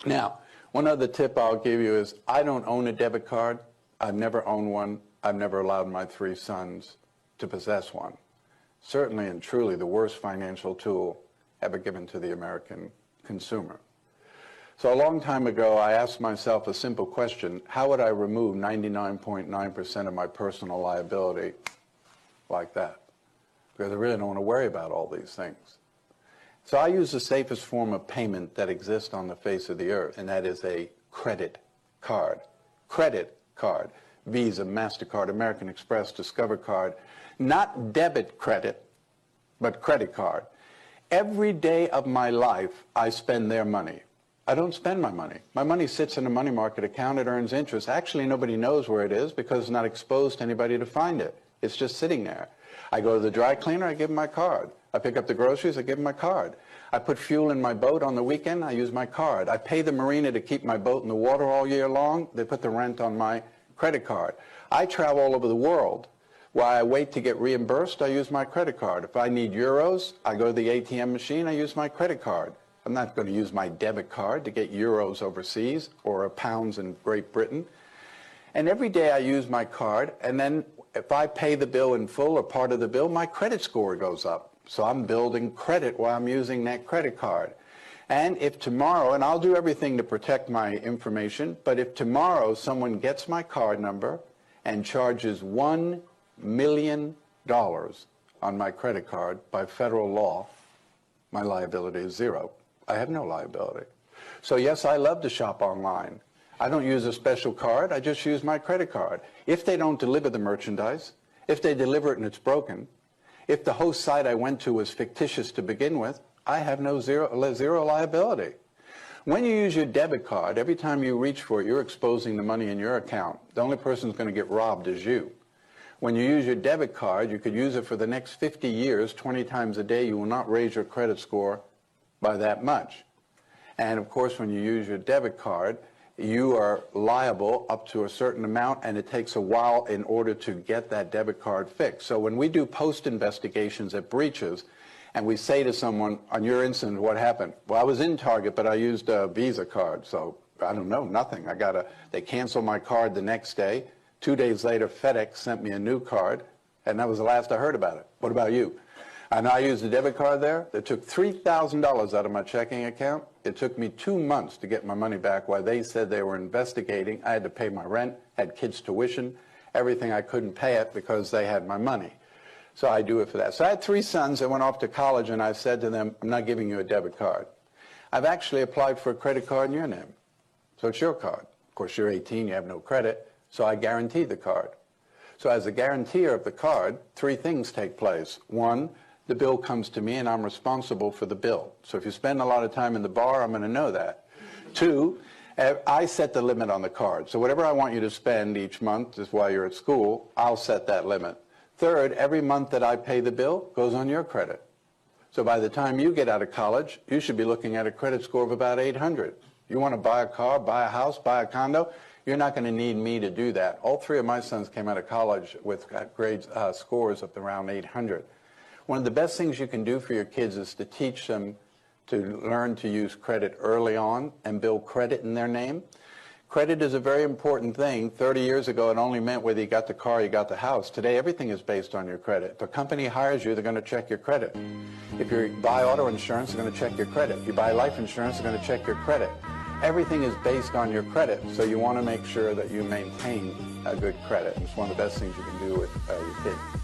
Now, one other tip I'll give you is I don't own a debit card. I've never owned one. I've never allowed my 3 sons to possess one. Certainly and truly the worst financial tool ever given to the American consumer. So a long time ago, I asked myself a simple question: how would I remove 99.9% of my personal liability like that? Because I really don't want to worry about all these things. So I use the safest form of payment that exists on the face of the earth, and that is a credit card. Credit card. Visa, MasterCard, American Express, Discover card. Not debit credit, but credit card. Every day of my life, I spend their money. I don't spend my money. My money sits in a money market account. It earns interest. Actually, nobody knows where it is because it's not exposed to anybody to find it. It's just sitting there. I go to the dry cleaner, I give them my card. I pick up the groceries, I give them my card. I put fuel in my boat on the weekend, I use my card. I pay the marina to keep my boat in the water all year long. They put the rent on my credit card. I travel all over the world. While I wait to get reimbursed, I use my credit card. If I need euros, I go to the ATM machine, I use my credit card. I'm not going to use my debit card to get euros overseas or pounds in Great Britain. And every day I use my card, and then if I pay the bill in full or part of the bill, my credit score goes up. So I'm building credit while I'm using that credit card. And if tomorrow, and I'll do everything to protect my information, but if tomorrow someone gets my card number and charges $1 million on my credit card by federal law, my liability is zero. I have no liability. So yes, I love to shop online. I don't use a special card, I just use my credit card. If they don't deliver the merchandise, if they deliver it and it's broken, if the host site I went to was fictitious to begin with, I have zero liability. When you use your debit card, every time you reach for it, you're exposing the money in your account. The only person who's going to get robbed is you. When you use your debit card, you could use it for the next 50 years, 20 times a day. You will not raise your credit score by that much. And of course, when you use your debit card, you are liable up to a certain amount, and it takes a while in order to get that debit card fixed. So when we do post investigations at breaches, and we say to someone, on your incident, what happened? Well, I was in Target, but I used a Visa card, so I don't know, nothing. They canceled my card the next day. 2 days later, FedEx sent me a new card, and that was the last I heard about it. What about you? And I used a debit card there. They took $3,000 out of my checking account. It took me 2 months to get my money back while they said they were investigating. I had to pay my rent, had kids' tuition, everything. I couldn't pay it because they had my money. So I do it for that. So I had 3 sons that went off to college, and I said to them, I'm not giving you a debit card. I've actually applied for a credit card in your name. So it's your card. Of course, you're 18, you have no credit, so I guarantee the card. So as a guarantor of the card, 3 things take place. 1, the bill comes to me and I'm responsible for the bill. So if you spend a lot of time in the bar, I'm going to know that. 2, I set the limit on the card. So whatever I want you to spend each month is while you're at school, I'll set that limit. 3rd, every month that I pay the bill goes on your credit. So by the time you get out of college, you should be looking at a credit score of about 800. You want to buy a car, buy a house, buy a condo, you're not going to need me to do that. All 3 of my sons came out of college with scores of around 800. One of the best things you can do for your kids is to teach them to learn to use credit early on and build credit in their name. Credit is a very important thing. 30 years ago, it only meant whether you got the car or you got the house. Today, everything is based on your credit. If a company hires you, they're going to check your credit. If you buy auto insurance, they're going to check your credit. If you buy life insurance, they're going to check your credit. Everything is based on your credit, so you want to make sure that you maintain a good credit. It's one of the best things you can do with your kids.